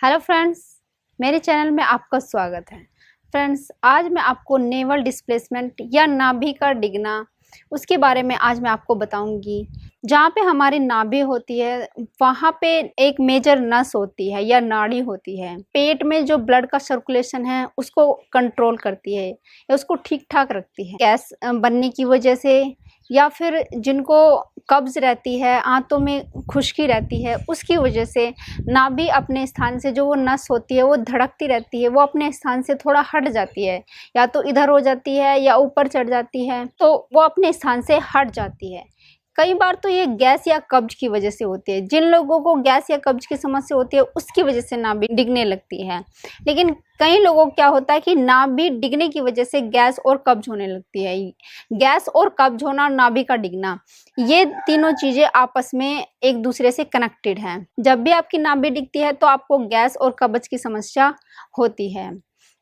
Hello friends, मेरे channel में आपका स्वागत है। फ्रेंड्स, आज मैं आपको नेवल डिस्प्लेसमेंट या नाभि का डिगना उसके बारे में आज मैं आपको बताऊंगी। जहाँ पे हमारी नाभि होती है वहाँ पे एक मेजर नस होती है या नाड़ी होती है। पेट में जो ब्लड का सर्कुलेशन है उसको कंट्रोल करती है या उसको ठीक ठाक रखती है। गैस बनने की वजह से या फिर जिनको कब्ज रहती है, आंतों में खुश्की रहती है, उसकी वजह से नाभि अपने स्थान से जो वो नस होती है वो धड़कती रहती है, वो अपने स्थान से थोड़ा हट जाती है, या तो इधर हो जाती है या ऊपर चढ़ जाती है, तो वो अपने स्थान से हट जाती है। कई बार तो ये गैस या कब्ज की वजह से होती है। जिन लोगों को गैस या कब्ज की समस्या होती है उसकी वजह से नाभि डिगने लगती है। लेकिन कई लोगों को क्या होता है कि नाभि डिगने की वजह से गैस और कब्ज होने लगती है। गैस और कब्ज होना और नाभि का डिगना, ये तीनों चीजें आपस में एक दूसरे से कनेक्टेड हैं। जब भी आपकी नाभि डिगती है तो आपको गैस और कब्ज की समस्या होती है।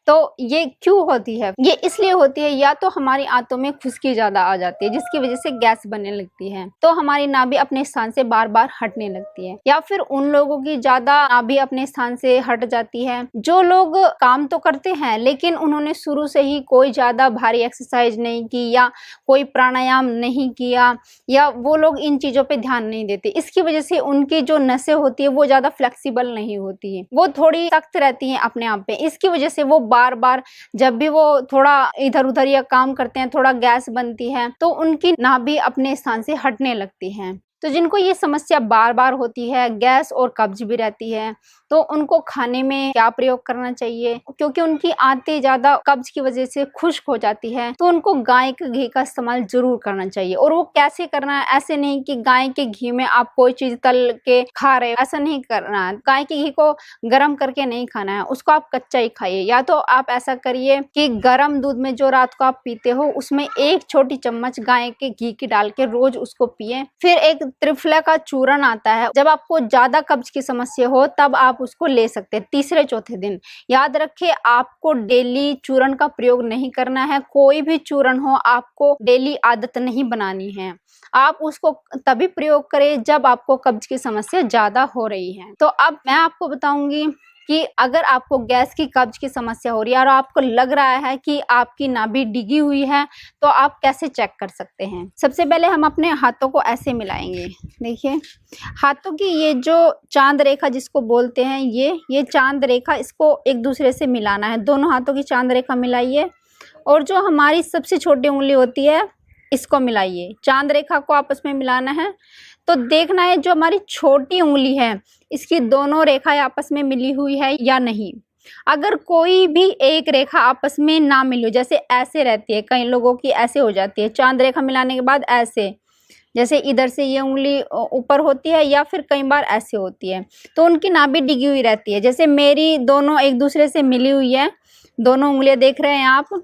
तो ये क्यों होती है? ये इसलिए होती है या तो हमारी आंतों में खुश्की ज्यादा आ जाती है जिसकी वजह से गैस बनने लगती है, तो हमारी नाभि अपने स्थान से बार बार हटने लगती है, या फिर उन लोगों की ज्यादा नाभि अपने स्थान से हट जाती है जो लोग काम तो करते हैं लेकिन उन्होंने शुरू से ही कोई ज्यादा भारी एक्सरसाइज नहीं की या कोई प्राणायाम नहीं किया, या वो लोग इन चीजों पे ध्यान नहीं देते। इसकी वजह से उनकी जो नसें होती है वो ज्यादा फ्लेक्सिबल नहीं होती है, वो थोड़ी सख्त रहती हैं अपने आप पे। इसकी वजह से वो बार बार जब भी वो थोड़ा इधर उधर या काम करते हैं, थोड़ा गैस बनती है तो उनकी नाभि अपने स्थान से हटने लगती है। तो जिनको ये समस्या बार बार होती है, गैस और कब्ज भी रहती है, तो उनको खाने में क्या प्रयोग करना चाहिए? क्योंकि उनकी आंतें ज्यादा कब्ज की वजह से खुश्क हो जाती है, तो उनको गाय के घी का इस्तेमाल जरूर करना चाहिए। और वो कैसे करना है? ऐसे नहीं कि गाय के घी में आप कोई चीज तल के खा रहे हो, ऐसा नहीं करना है। गाय के घी को गर्म करके नहीं खाना है, उसको आप कच्चा ही खाइए। या तो आप ऐसा करिए कि गर्म दूध में जो रात को आप पीते हो उसमें 1 छोटी चम्मच गाय के घी की डाल के रोज उसको पिए। फिर एक त्रिफला का चूर्ण आता है, जब आपको ज्यादा कब्ज की समस्या हो तब आप उसको ले सकते हैं तीसरे चौथे दिन। याद रखें, आपको डेली चूर्ण का प्रयोग नहीं करना है। कोई भी चूर्ण हो आपको डेली आदत नहीं बनानी है। आप उसको तभी प्रयोग करें जब आपको कब्ज की समस्या ज्यादा हो रही है। तो अब मैं आपको बताऊंगी कि अगर आपको गैस की कब्ज की समस्या हो रही है और आपको लग रहा है कि आपकी नाभि डिगी हुई है, तो आप कैसे चेक कर सकते हैं? सबसे पहले हम अपने हाथों को ऐसे मिलाएंगे। देखिए, हाथों की ये जो चांद रेखा जिसको बोलते हैं, ये चांद रेखा, इसको एक दूसरे से मिलाना है। दोनों हाथों की चांद रेखा मिलाइए और जो हमारी सबसे छोटी उंगली होती है इसको मिलाइए। चांद रेखा को आपस में मिलाना है। तो देखना है जो हमारी छोटी उंगली है इसकी दोनों रेखाएं आपस में मिली हुई है या नहीं। अगर कोई भी एक रेखा आपस में ना मिली, जैसे ऐसे रहती है, कई लोगों की ऐसे हो जाती है, चांद रेखा मिलाने के बाद ऐसे, जैसे इधर से ये उंगली ऊपर होती है या फिर कई बार ऐसे होती है, तो उनकी नाभि डिगी हुई रहती है। जैसे मेरी दोनों एक दूसरे से मिली हुई है, दोनों उंगलियां देख रहे हैं आप,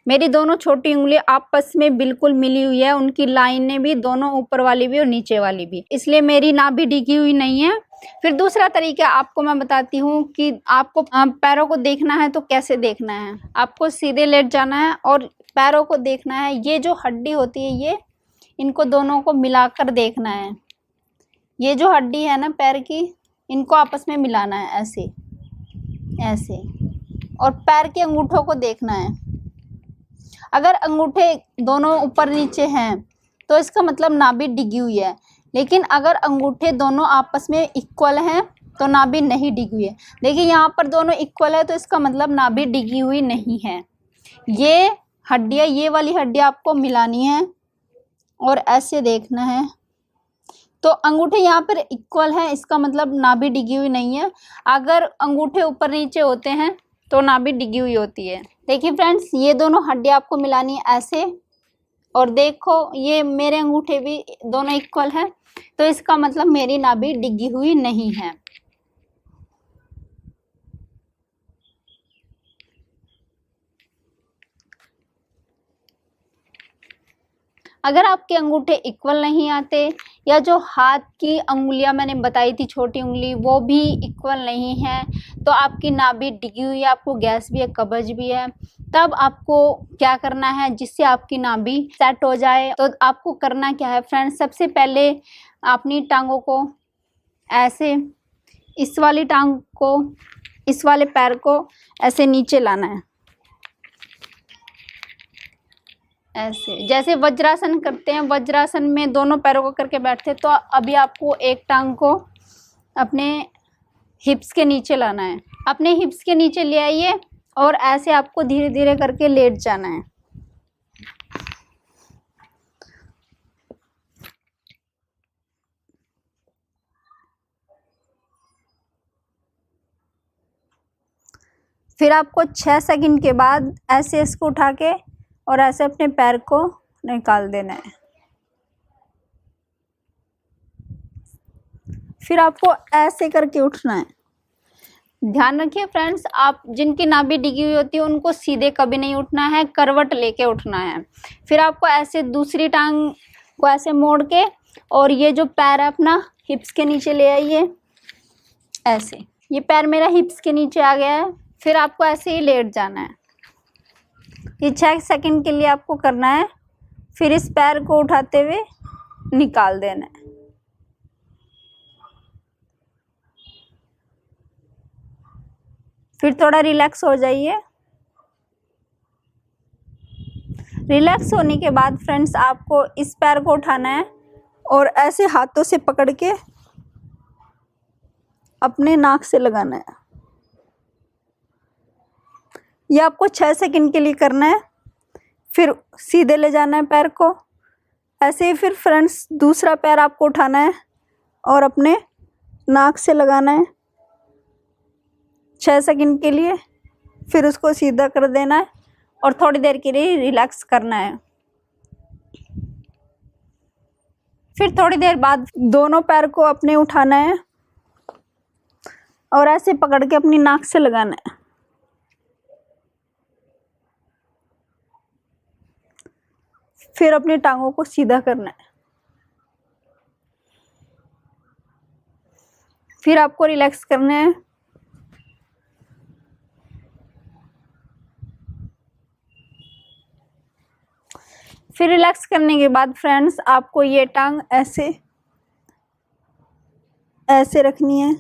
मेरी दोनों छोटी उंगलियां आपस में बिल्कुल मिली हुई है, उनकी लाइनें भी, दोनों ऊपर वाली भी और नीचे वाली भी, इसलिए मेरी नाभि डिगी हुई नहीं है। फिर दूसरा तरीका आपको मैं बताती हूँ कि आपको पैरों को देखना है तो कैसे देखना है। आपको सीधे लेट जाना है और पैरों को देखना है। ये जो हड्डी होती है, ये इनको दोनों को मिलाकर देखना है। ये जो हड्डी है ना पैर की, इनको आपस में मिलाना है ऐसे ऐसे, और पैर के अंगूठों को देखना है। अगर अंगूठे दोनों ऊपर नीचे हैं तो इसका मतलब नाभि डिगी हुई है, लेकिन अगर अंगूठे दोनों आपस में इक्वल हैं तो नाभि नहीं डिगी हुई है। देखिए, यहाँ पर दोनों इक्वल है तो इसका मतलब नाभि डिगी हुई नहीं है। ये हड्डियाँ, ये वाली हड्डियाँ आपको मिलानी है और ऐसे देखना है। तो अंगूठे यहाँ पर इक्वल हैं, इसका मतलब नाभि डिगी हुई नहीं है। अगर अंगूठे ऊपर नीचे होते हैं तो नाभि डिगी हुई होती है। देखिए फ्रेंड्स, ये दोनों हड्डियां आपको मिलानी है ऐसे, और देखो ये मेरे अंगूठे भी दोनों इक्वल है, तो इसका मतलब मेरी नाभि डिगी हुई नहीं है। अगर आपके अंगूठे इक्वल नहीं आते, या जो हाथ की अंगुलियां मैंने बताई थी छोटी उंगली, वो भी इक्वल नहीं है, तो आपकी नाभि डिगी हुई है, आपको गैस भी है, कब्ज भी है। तब आपको क्या करना है जिससे आपकी नाभि सेट हो जाए? तो आपको करना क्या है फ्रेंड्स, सबसे पहले अपनी टांगों को ऐसे इस वाली टांग को, इस वाले पैर को ऐसे नीचे लाना है, ऐसे जैसे वज्रासन करते हैं। वज्रासन में दोनों पैरों को करके बैठते हैं। तो अभी आपको एक टांग को अपने हिप्स के नीचे लाना है, अपने हिप्स के नीचे ले आइए और ऐसे आपको धीरे धीरे करके लेट जाना है। फिर आपको 6 सेकंड के बाद ऐसे इसको उठा के और ऐसे अपने पैर को निकाल देना है। फिर आपको ऐसे करके उठना है। ध्यान रखिए फ्रेंड्स, आप जिनकी नाभि डिगी हुई होती है उनको सीधे कभी नहीं उठना है, करवट लेके उठना है। फिर आपको ऐसे दूसरी टांग को ऐसे मोड़ के और ये जो पैर है अपना हिप्स के नीचे ले आइए, ऐसे। ये पैर मेरा हिप्स के नीचे आ गया है। फिर आपको ऐसे ही लेट जाना है। ये 6 सेकंड के लिए आपको करना है। फिर इस पैर को उठाते हुए निकाल देना है। फिर थोड़ा रिलैक्स हो जाइए। रिलैक्स होने के बाद फ्रेंड्स आपको इस पैर को उठाना है और ऐसे हाथों से पकड़ के अपने नाक से लगाना है। ये आपको 6 सेकंड के लिए करना है। फिर सीधे ले जाना है पैर को, ऐसे ही। फिर फ्रेंड्स दूसरा पैर आपको उठाना है और अपने नाक से लगाना है 6 सेकंड के लिए। फिर उसको सीधा कर देना है और थोड़ी देर के लिए रिलैक्स करना है। फिर थोड़ी देर बाद दोनों पैर को अपने उठाना है और ऐसे पकड़ के अपनी नाक से लगाना है। फिर अपनी टांगों को सीधा करना है। फिर आपको रिलैक्स करना है। फिर रिलैक्स करने के बाद फ्रेंड्स आपको ये टांग ऐसे ऐसे रखनी है।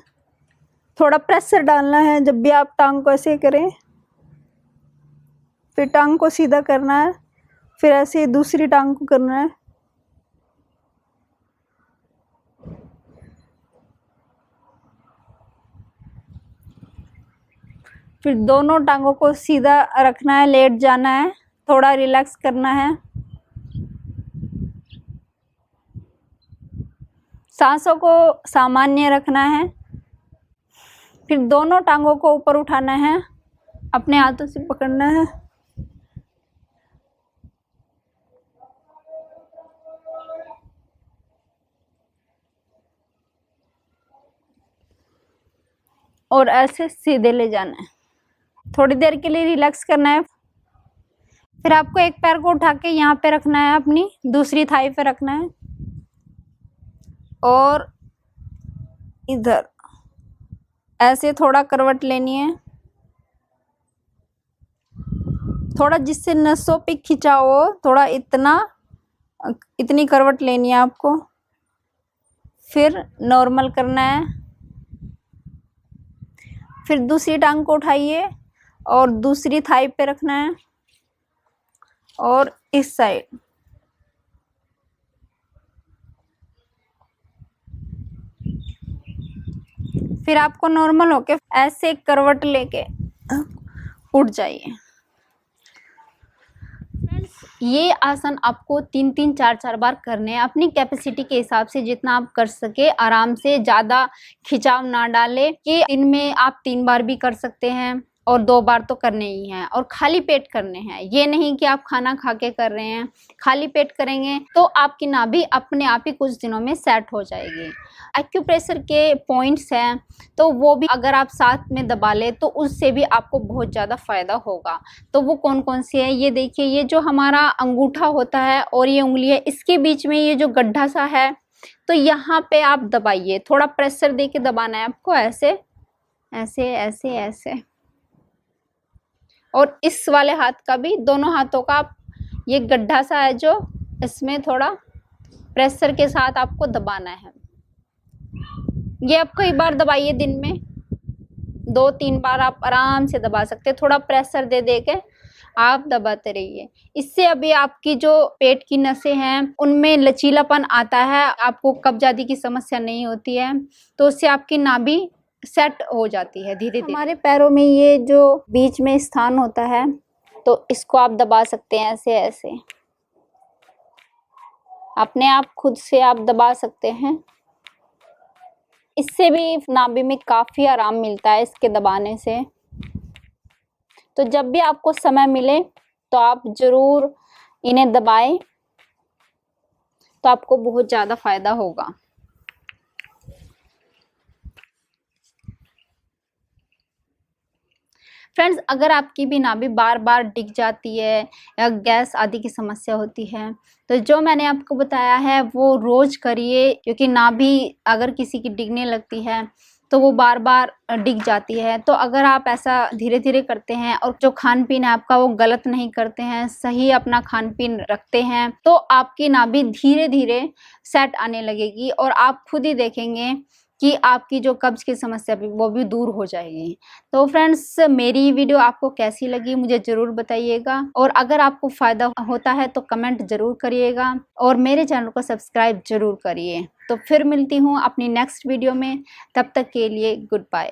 थोड़ा प्रेशर डालना है जब भी आप टांग को ऐसे करें। फिर टांग को सीधा करना है। फिर ऐसे दूसरी टांग को करना है। फिर दोनों टांगों को सीधा रखना है, लेट जाना है, थोड़ा रिलैक्स करना है। सांसों को सामान्य रखना है। फिर दोनों टांगों को ऊपर उठाना है, अपने हाथों से पकड़ना है। और ऐसे सीधे ले जाना है। थोड़ी देर के लिए रिलैक्स करना है। फिर आपको एक पैर को उठा के यहाँ पे रखना है, अपनी दूसरी थाई पे रखना है और इधर ऐसे थोड़ा करवट लेनी है, थोड़ा जिससे नसों पे खिंचाव हो, थोड़ा इतनी करवट लेनी है आपको। फिर नॉर्मल करना है। फिर दूसरी टांग को उठाइए और दूसरी थाई पे रखना है और इस साइड। फिर आपको नॉर्मल होके ऐसे करवट लेके उठ जाइए। ये आसन आपको 3-3, 4-4 बार करने हैं, अपनी कैपेसिटी के हिसाब से जितना आप कर सके आराम से। ज़्यादा खिंचाव ना डालें कि इनमें आप 3 बार भी कर सकते हैं और 2 बार तो करने ही हैं और खाली पेट करने हैं। ये नहीं कि आप खाना खा के कर रहे हैं। खाली पेट करेंगे तो आपकी नाभि अपने आप ही कुछ दिनों में सेट हो जाएगी। एक्यूप्रेशर के पॉइंट्स हैं तो वो भी अगर आप साथ में दबा ले तो उससे भी आपको बहुत ज़्यादा फ़ायदा होगा। तो वो कौन कौन से हैं ये देखिए। ये जो हमारा अंगूठा होता है और ये उंगली है, इसके बीच में ये जो गड्ढा सा है, तो यहाँ पे आप दबाइए। थोड़ा प्रेशर दे के दबाना है आपको, ऐसे ऐसे ऐसे ऐसे। और इस वाले हाथ का भी, दोनों हाथों का आप ये गड्ढा सा है जो, इसमें थोड़ा प्रेशर के साथ आपको दबाना है। ये आप कई बार दबाइए, दिन में 2-3 बार आप आराम से दबा सकते हैं। थोड़ा प्रेशर दे दे के आप दबाते रहिए। इससे अभी आपकी जो पेट की नसें हैं उनमें लचीलापन आता है, आपको कब्ज आदि की समस्या नहीं होती है, तो उससे आपकी नाभि सेट हो जाती है धीरे धीरे। हमारे पैरों में ये जो बीच में स्थान होता है, तो इसको आप दबा सकते हैं ऐसे ऐसे, अपने आप खुद से आप दबा सकते हैं। इससे भी नाभि में काफ़ी आराम मिलता है इसके दबाने से। तो जब भी आपको समय मिले तो आप ज़रूर इन्हें दबाएं, तो आपको बहुत ज़्यादा फायदा होगा। फ्रेंड्स, अगर आपकी भी नाभि बार बार डिग जाती है या गैस आदि की समस्या होती है, तो जो मैंने आपको बताया है वो रोज़ करिए, क्योंकि नाभि अगर किसी की डिगने लगती है तो वो बार बार डिग जाती है। तो अगर आप ऐसा धीरे धीरे करते हैं और जो खान पीन है आपका वो गलत नहीं करते हैं, सही अपना खान पीन रखते हैं, तो आपकी नाभि धीरे धीरे सेट आने लगेगी और आप खुद ही देखेंगे कि आपकी जो कब्ज़ की समस्या भी वो भी दूर हो जाएगी। तो फ्रेंड्स, मेरी वीडियो आपको कैसी लगी मुझे ज़रूर बताइएगा, और अगर आपको फ़ायदा होता है तो कमेंट ज़रूर करिएगा और मेरे चैनल को सब्सक्राइब ज़रूर करिए। तो फिर मिलती हूँ अपनी नेक्स्ट वीडियो में, तब तक के लिए गुड बाय।